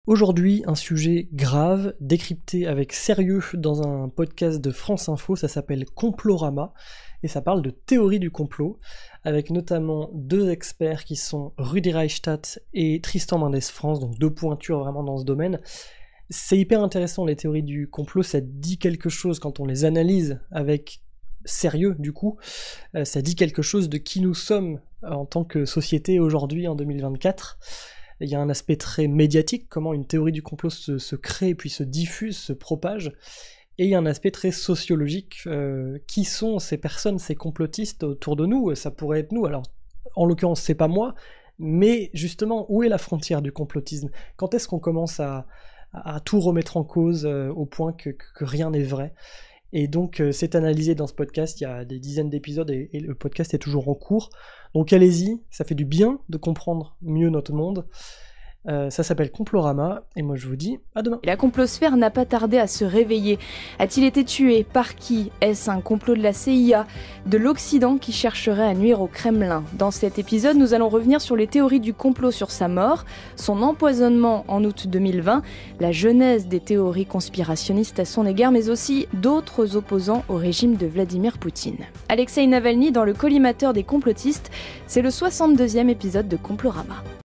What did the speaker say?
Aujourd'hui, un sujet grave, décrypté avec sérieux dans un podcast de France Info, ça s'appelle Complorama, et ça parle de théorie du complot, avec notamment deux experts qui sont Rudi Reichstadt et Tristan Mendes France, donc deux pointures vraiment dans ce domaine. C'est hyper intéressant, les théories du complot, ça dit quelque chose quand on les analyse avec sérieux du coup, ça dit quelque chose de qui nous sommes en tant que société aujourd'hui en 2024. Il y a un aspect très médiatique, comment une théorie du complot se crée, puis se diffuse, se propage. Et il y a un aspect très sociologique. Qui sont ces personnes, ces complotistes autour de nous? Ça pourrait être nous. Alors, en l'occurrence, c'est pas moi. Mais justement, où est la frontière du complotisme? Quand est-ce qu'on commence à tout remettre en cause au point que rien n'est vrai? Et donc c'est analysé dans ce podcast, il y a des dizaines d'épisodes et le podcast est toujours en cours. Donc allez-y, ça fait du bien de comprendre mieux notre monde. Ça s'appelle Complorama, et moi je vous dis à demain. La complosphère n'a pas tardé à se réveiller. A-t-il été tué? Par qui? Est-ce un complot de la CIA, de l'Occident qui chercherait à nuire au Kremlin? Dans cet épisode, nous allons revenir sur les théories du complot sur sa mort, son empoisonnement en août 2020, la genèse des théories conspirationnistes à son égard, mais aussi d'autres opposants au régime de Vladimir Poutine. Alexeï Navalny dans le collimateur des complotistes, c'est le 62e épisode de Complorama.